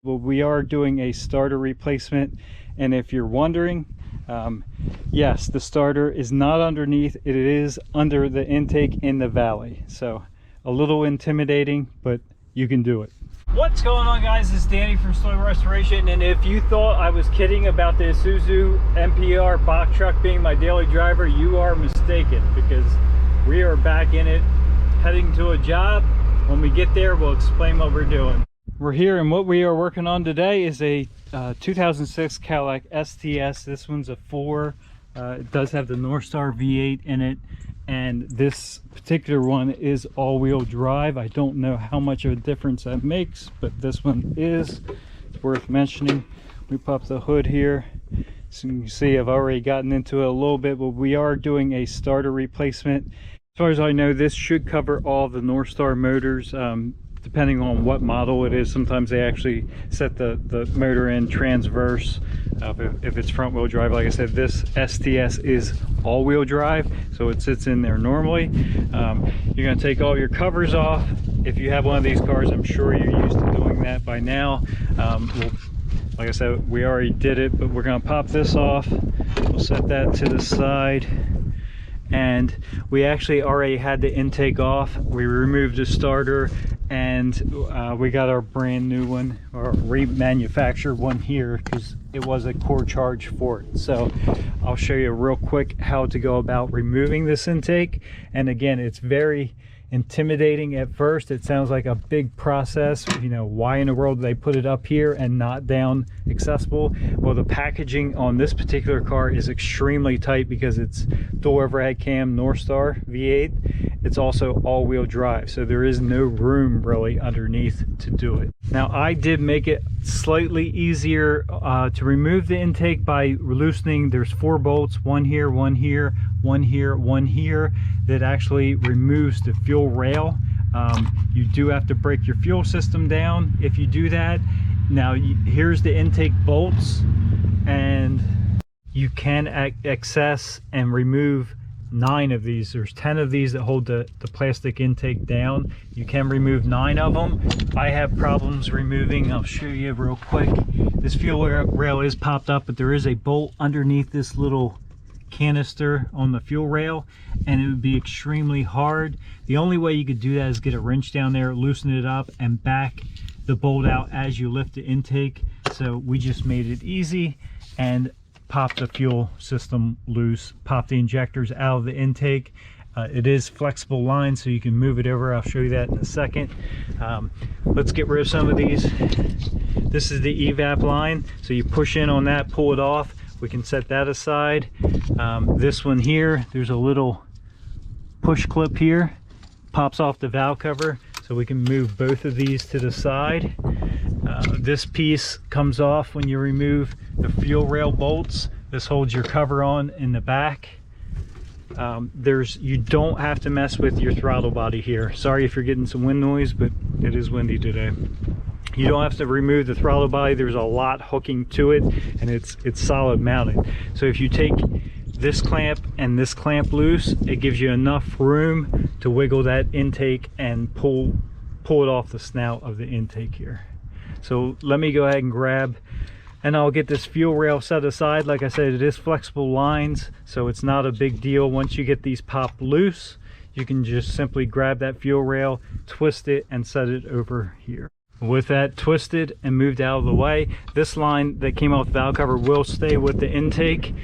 Well, we are doing a starter replacement, and if you're wondering, yes, the starter is not underneath, it is under the intake in the valley. So a little intimidating, but you can do it. What's going on, guys? This is Danny from Slow Restoration, and if you thought I was kidding about the Isuzu MPR box truck being my daily driver, you are mistaken, because we are back in it, heading to a job. When we get there, we'll explain what we're doing. We're here, and what we are working on today is a 2006 Cadillac STS. This one's a 4. It does have the Northstar V8 in it, and this particular one is all-wheel drive. I don't know how much of a difference that makes, but this one is. It's worth mentioning. We pop the hood here, so you can see I've already gotten into it a little bit, but we are doing a starter replacement. As far as I know, this should cover all the Northstar motors. Depending on what model it is, sometimes they actually set the motor in transverse if it's front wheel drive. Like I said, this STS is all-wheel drive, so it sits in there normally. You're going to take all your covers off. If you have one of these cars, I'm sure you're used to doing that by now. Like I said, we already did it, but we're going to pop this off. We'll set that to the side. And we actually already had the intake off. We removed the starter, and we got our brand new one, or remanufactured one here, because it was a core charge for it. So I'll show you real quick how to go about removing this intake. And again, it's very intimidating at first. It sounds like a big process. You know, why in the world do they put it up here and not down accessible? Well, the packaging on this particular car is extremely tight because it's dual overhead cam Northstar V8. It's also all-wheel drive, so there is no room really underneath to do it. Now, I did make it slightly easier to remove the intake by loosening. There's 4 bolts, one here, one here, one here, one here, that actually removes the fuel rail. You do have to break your fuel system down if you do that. Now, here's the intake bolts, and you can access and remove 9 of these. There's 10 of these that hold the plastic intake down. You can remove 9 of them. I have problems removing. I'll show you real quick. This fuel rail is popped up, but there is a bolt underneath this little canister on the fuel rail, and it would be extremely hard. The only way you could do that is get a wrench down there, loosen it up, and back the bolt out as you lift the intake. So we just made it easy and pop the fuel system loose, pop the injectors out of the intake. It is flexible line, so you can move it over. I'll show you that in a second. Let's get rid of some of these. This is the evap line, so you push in on that, pull it off. We can set that aside. This one here, there's a little push clip here, pops off the valve cover, so we can move both of these to the side. This piece comes off when you remove the fuel rail bolts. This holds your cover on in the back. You don't have to mess with your throttle body here. Sorry if you're getting some wind noise, but it is windy today. You don't have to remove the throttle body. There's a lot hooking to it, and it's solid mounted. So if you take this clamp and this clamp loose, it gives you enough room to wiggle that intake and pull it off the snout of the intake here. So let me go ahead and grab, and I'll get this fuel rail set aside. Like I said, it is flexible lines, so it's not a big deal. Once you get these popped loose, you can just simply grab that fuel rail, twist it, and set it over here. With that twisted and moved out of the way, this line that came off the valve cover will stay with the intake.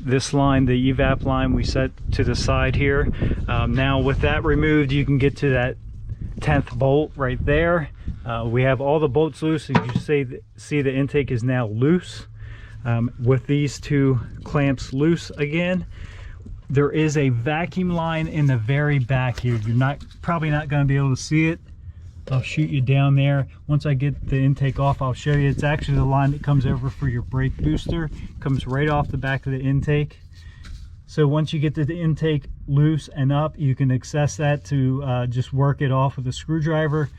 This line, the evap line, we set to the side here. Now with that removed, you can get to that 10th bolt right there. We have all the bolts loose. As you see, the intake is now loose. With these 2 clamps loose again, there is a vacuum line in the very back here. You're probably not going to be able to see it. I'll shoot you down there. Once I get the intake off, I'll show you. It's actually the line that comes over for your brake booster. Comes right off the back of the intake. So once you get the intake loose and up, you can access that to just work it off with a screwdriver.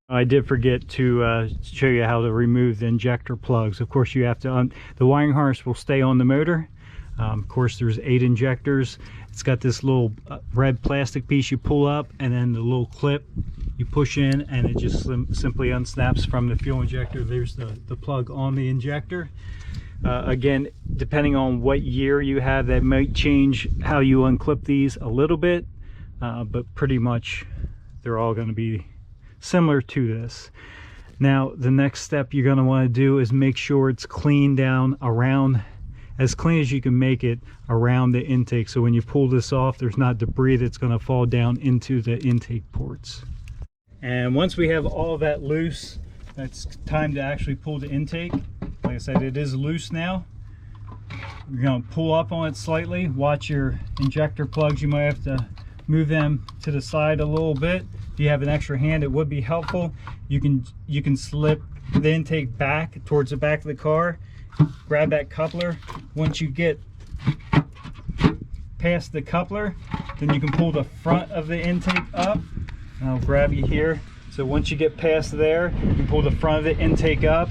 I did forget to show you how to remove the injector plugs. Of course, you have to, the wiring harness will stay on the motor. Of course, there's 8 injectors. It's got this little red plastic piece you pull up, and then the little clip you push in, and it just simply unsnaps from the fuel injector. There's the plug on the injector. Again, depending on what year you have, that might change how you unclip these a little bit, but pretty much they're all going to be similar to this. Now, the next step you're going to want to do is make sure it's clean down around, as clean as you can make it around the intake, so when you pull this off, there's not debris that's going to fall down into the intake ports. And once we have all that loose, it's time to actually pull the intake. Like I said, it is loose now. You're going to pull up on it slightly. Watch your injector plugs. You might have to move them to the side a little bit. If you have an extra hand, it would be helpful. You can slip the intake back towards the back of the car. Grab that coupler. Once you get past the coupler, then you can pull the front of the intake up. And I'll grab you here. So once you get past there, you can pull the front of the intake up.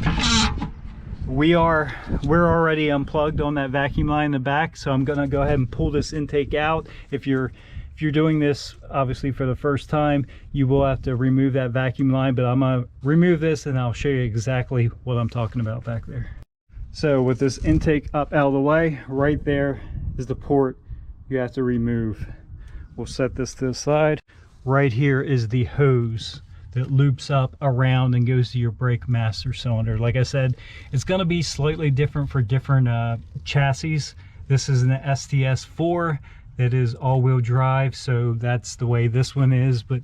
We're already unplugged on that vacuum line in the back, so I'm gonna go ahead and pull this intake out. If you're doing this obviously for the first time, you will have to remove that vacuum line, but I'm gonna remove this and I'll show you exactly what I'm talking about back there. So with this intake up out of the way, right there is the port you have to remove. We'll set this to the side. Right here is the hose that loops up around and goes to your brake master cylinder. Like I said, it's going to be slightly different for different chassis. This is an STS4 that is all-wheel drive, so that's the way this one is, but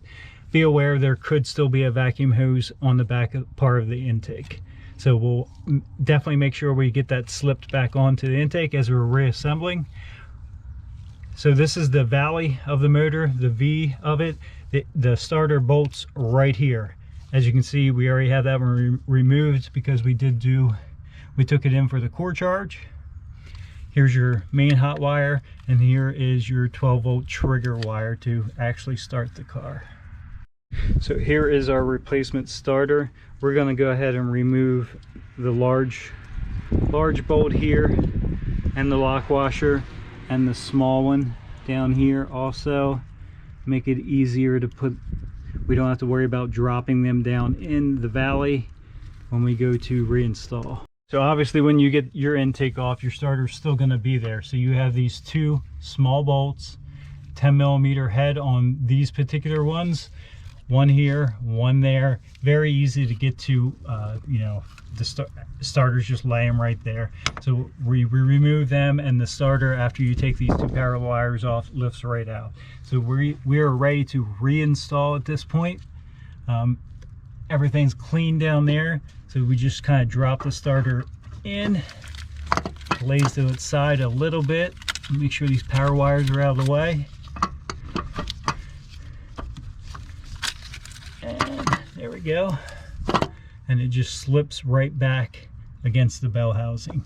be aware there could still be a vacuum hose on the back part of the intake. So we'll definitely make sure we get that slipped back onto the intake as we're reassembling. So this is the valley of the motor, the V of it. The starter bolts right here. As you can see, we already have that one removed because we took it in for the core charge. Here's your main hot wire, and here is your 12-volt trigger wire to actually start the car. So here is our replacement starter. We're going to go ahead and remove the large bolt here, and the lock washer, and the small one down here also. Make it easier to put, we don't have to worry about dropping them down in the valley when we go to reinstall. So obviously when you get your intake off, your starter's still going to be there. So you have these two small bolts, 10mm head on these particular ones, one here, one there. Very easy to get to. You know, the starters just lay them right there. So we remove them, and the starter, after you take these two power wires off, lifts right out. So we are ready to reinstall at this point. Everything's clean down there, so we just kind of drop the starter in, lays to its side a little bit, make sure these power wires are out of the way. There we go. And it just slips right back against the bell housing.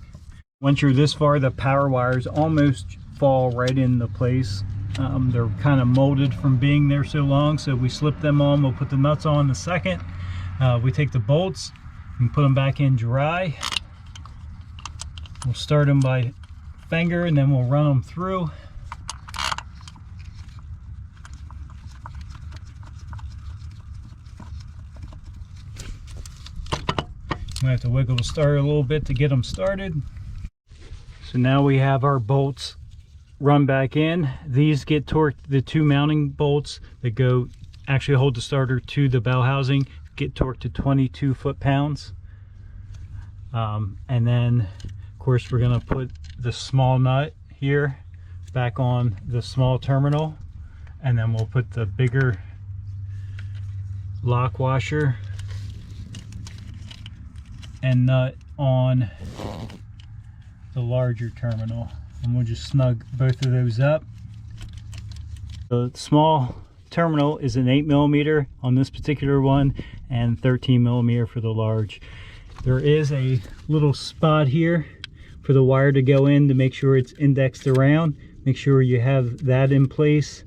Once you're this far, the power wires almost fall right into place. They're kind of molded from being there so long, so we slip them on. We'll put the nuts on in a second. We take the bolts and put them back in dry. We'll start them by finger, and then we'll run them through. I have to wiggle the starter a little bit to get them started. So now we have our bolts run back in. These get torqued, the two mounting bolts that go actually hold the starter to the bell housing get torqued to 22 foot-pounds. And then of course we're going to put the small nut here back on the small terminal, and then we'll put the bigger lock washer and nut on the larger terminal, and we'll just snug both of those up. The small terminal is an 8mm on this particular one, and 13mm for the large. There is a little spot here for the wire to go in to make sure it's indexed around. Make sure you have that in place,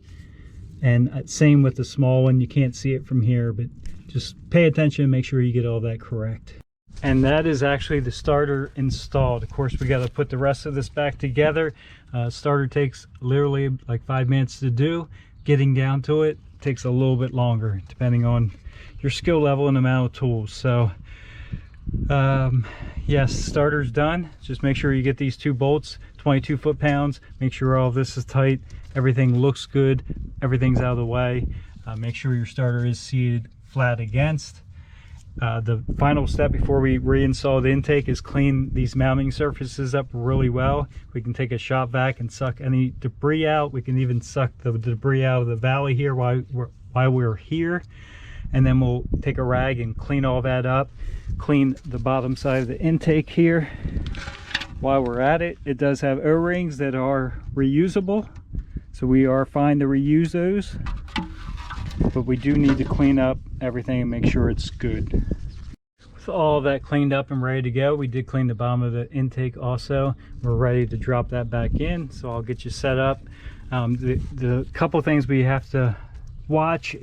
and same with the small one. You can't see it from here, but just pay attention and make sure you get all that correct. And that is actually the starter installed. Of course, we got to put the rest of this back together. Starter takes literally like 5 minutes to do. Getting down to it takes a little bit longer, depending on your skill level and amount of tools. So yes, starter's done. Just make sure you get these 2 bolts, 22 foot-pounds. Make sure all this is tight, everything looks good, everything's out of the way. Make sure your starter is seated flat against. The final step before we reinstall the intake is clean these mounting surfaces up really well. We can take a shop vac and suck any debris out. We can even suck the debris out of the valley here while we're here. And then we'll take a rag and clean all that up. Clean the bottom side of the intake here. While we're at it, it does have O-rings that are reusable. So we are fine to reuse those. But we do need to clean up everything and make sure it's good. With all that cleaned up and ready to go, we did clean the bottom of the intake also. We're ready to drop that back in, so I'll get you set up. The couple things we have to watch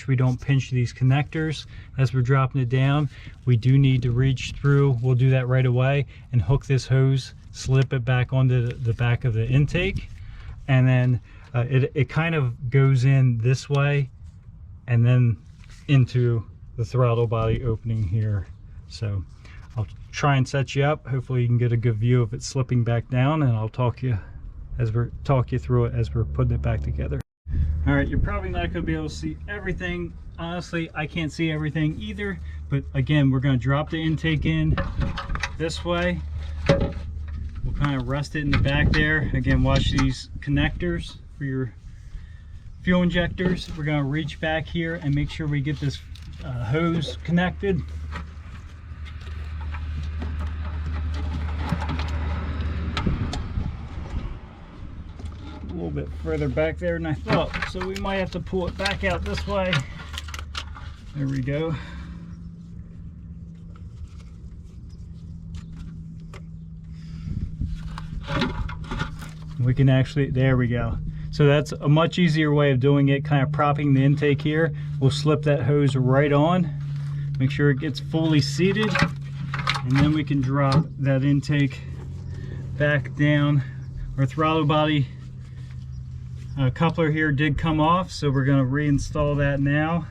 we don't pinch these connectors as we're dropping it down. We do need to reach through, we'll do that right away, and hook this hose, slip it back onto the back of the intake, and then it kind of goes in this way and then into the throttle body opening here. So I'll try and set you up. Hopefully you can get a good view of it slipping back down, and I'll talk you through it as we're putting it back together. All right, you're probably not going to be able to see everything. Honestly, I can't see everything either, but again, we're going to drop the intake in this way. We'll kind of rest it in the back there. Again, watch these connectors for your fuel injectors. We're going to reach back here and make sure we get this hose connected. A little bit further back there than I thought, so we might have to pull it back out this way. There we go. We can actually, there we go. So that's a much easier way of doing it, kind of propping the intake here. We'll slip that hose right on, make sure it gets fully seated, and then we can drop that intake back down. Our throttle body coupler here did come off, so we're going to reinstall that now.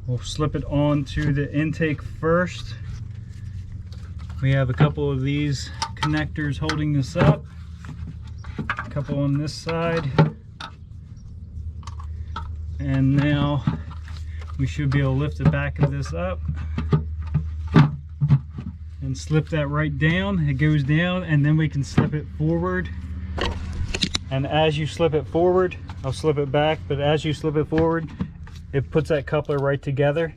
We'll slip it onto the intake first. We have a couple of these connectors holding this up. A couple on this side, and now we should be able to lift the back of this up and slip that right down. It goes down, and then we can slip it forward, and as you slip it forward, I'll slip it back, but as you slip it forward, it puts that coupler right together,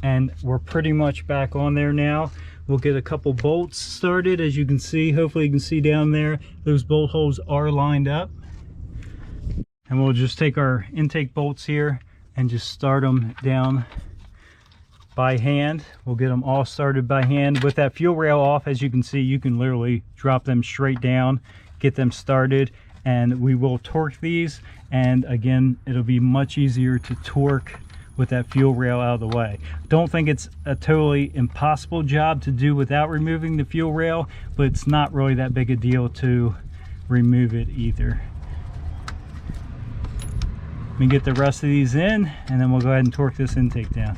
and we're pretty much back on there now. We'll get a couple bolts started. As you can see, hopefully you can see down there, those bolt holes are lined up. And we'll just take our intake bolts here and just start them down by hand. We'll get them all started by hand. With that fuel rail off, as you can see, you can literally drop them straight down, get them started, and we will torque these. And again, it'll be much easier to torque with that fuel rail out of the way. Don't think it's a totally impossible job to do without removing the fuel rail, but it's not really that big a deal to remove it either. Let me get the rest of these in, and then we'll go ahead and torque this intake down.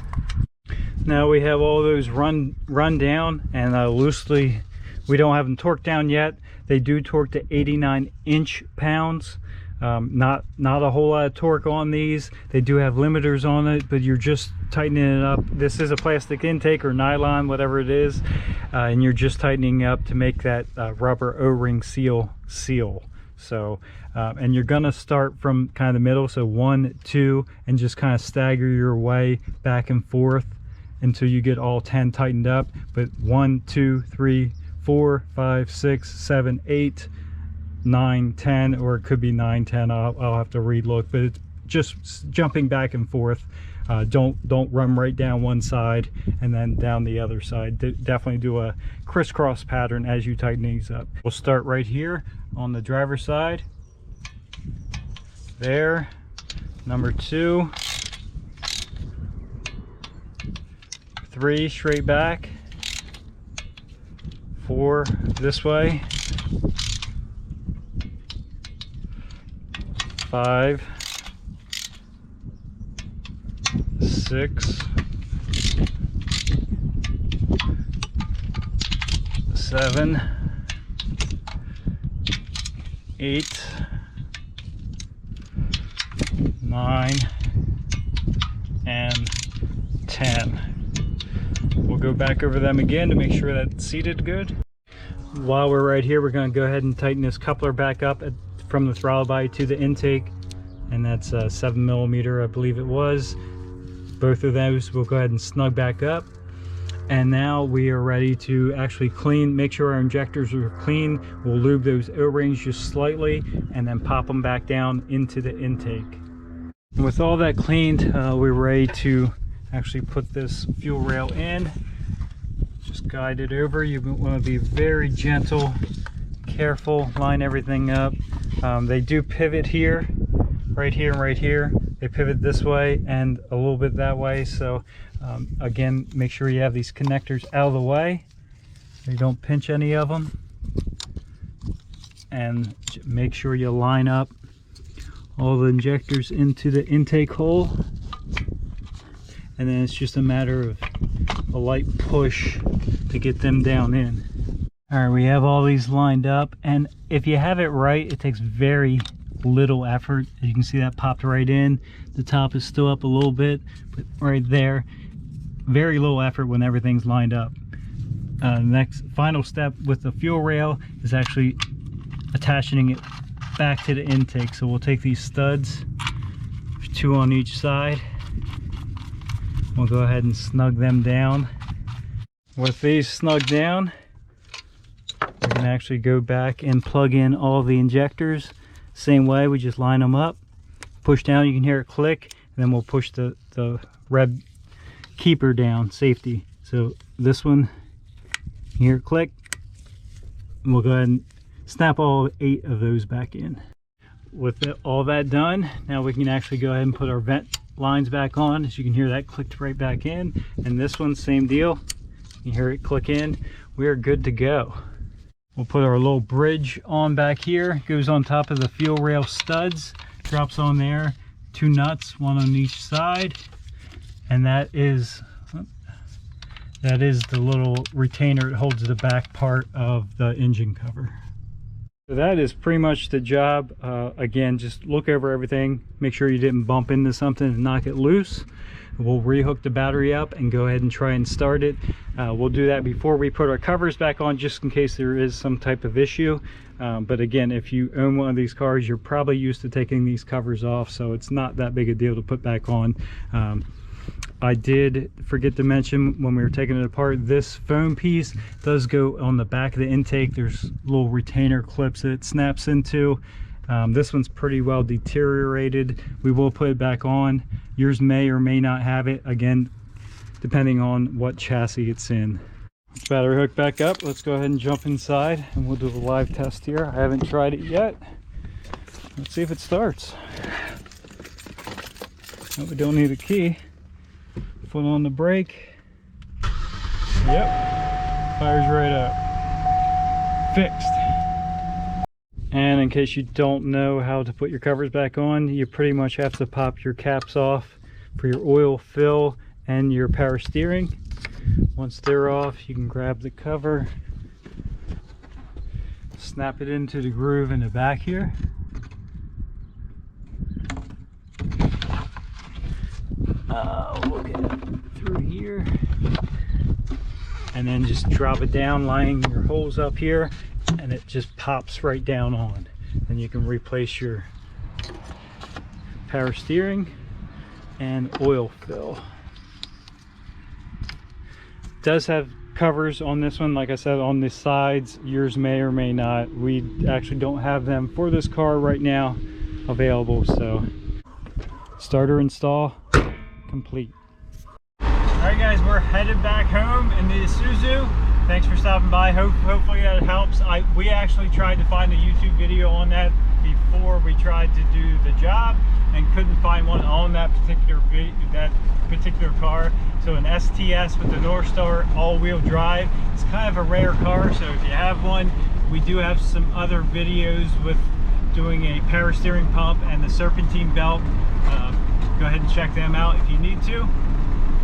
Now we have all those run down, and loosely, we don't have them torqued down yet. They do torque to 89 inch-pounds. Not a whole lot of torque on these. They do have limiters on it, but you're just tightening it up. This is a plastic intake or nylon, whatever it is, and you're just tightening up to make that rubber O-ring seal. So and you're gonna start from kind of the middle, so 1, 2, and just kind of stagger your way back and forth until you get all 10 tightened up. But 1, 2, 3, 4, 5, 6, 7, 8, 9, 10, or it could be 9, 10. I'll have to relook, but it's just jumping back and forth. Don't run right down one side and then down the other side. Definitely do a crisscross pattern as you tighten these up. We'll start right here on the driver's side. There, number 2, 3 straight back, 4 this way, 5, 6, 7, 8, 9, and 10. We'll go back over them again to make sure that's seated good. While we're right here, we're going to go ahead and tighten this coupler back up from the throttle body to the intake, and that's 7mm, I believe it was. Both of those we'll go ahead and snug back up. And now we are ready to actually clean, make sure our injectors are clean. We'll lube those O-rings just slightly and then pop them back down into the intake. And with all that cleaned, we're ready to actually put this fuel rail in. Just guide it over. You want to be very gentle, careful, line everything up. They do pivot here, right here and right here. They pivot this way and a little bit that way. So again, make sure you have these connectors out of the way. You don't pinch any of them. And make sure you line up all the injectors into the intake hole. And then it's just a matter of a light push to get them down in. All right, we have all these lined up, and if you have it right, it takes very little effort. As you can see, that popped right in. The top is still up a little bit, but right there, very little effort when everything's lined up. Next final step with the fuel rail is actually attaching it back to the intake. So we'll take these studs, 2 on each side. We'll go ahead and snug them down. With these snug down, we can actually go back and plug in all of the injectors. Same way, we just line them up, push down, you can hear it click, and then we'll push the red keeper down, safety. So this one, you hear it click, and we'll go ahead and snap all 8 of those back in. With all that done, now we can actually go ahead and put our vent lines back on. As you can hear, that clicked right back in. And this one, same deal. You hear it click in. We are good to go. We'll put our little bridge on back here. It goes on top of the fuel rail studs. Drops on there. 2 nuts, 1 on each side. And that is the little retainer that holds the back part of the engine cover. So that is pretty much the job. Again, just look over everything, make sure you didn't bump into something and knock it loose. We'll rehook the battery up and go ahead and try and start it. We'll do that before we put our covers back on, just in case there is some type of issue. But again, if you own one of these cars, you're probably used to taking these covers off, so it's not that big a deal to put back on. I did forget to mention when we were taking it apart, this foam piece does go on the back of the intake. There's little retainer clips that it snaps into. This one's pretty well deteriorated. We will put it back on. Yours may or may not have it, again, depending on what chassis it's in. Battery hook back up. Let's go ahead and jump inside and we'll do a live test here. I haven't tried it yet. Let's see if it starts. No, we don't need a key. Foot on the brake. Yep, fires right up. Fixed. And in case you don't know how to put your covers back on, you pretty much have to pop your caps off for your oil fill and your power steering. Once they're off, you can grab the cover, snap it into the groove in the back here. We'll get it through here and then just drop it down, lining your holes up here, and it just pops right down on. And you can replace your power steering and oil fill. It does have covers on this one, like I said, on the sides. Yours may or may not. We actually don't have them for this car right now available. So starter install complete. Alright guys, we're headed back home in the Isuzu. Thanks for stopping by. Hopefully that helps. We actually tried to find a YouTube video on that before we tried to do the job and couldn't find one on that particular car. So an STS with the Northstar all-wheel drive. It's kind of a rare car, so if you have one, we do have some other videos with doing a power steering pump and the serpentine belt. Go ahead and check them out if you need to.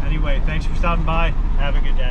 Anyway, thanks for stopping by. Have a good day.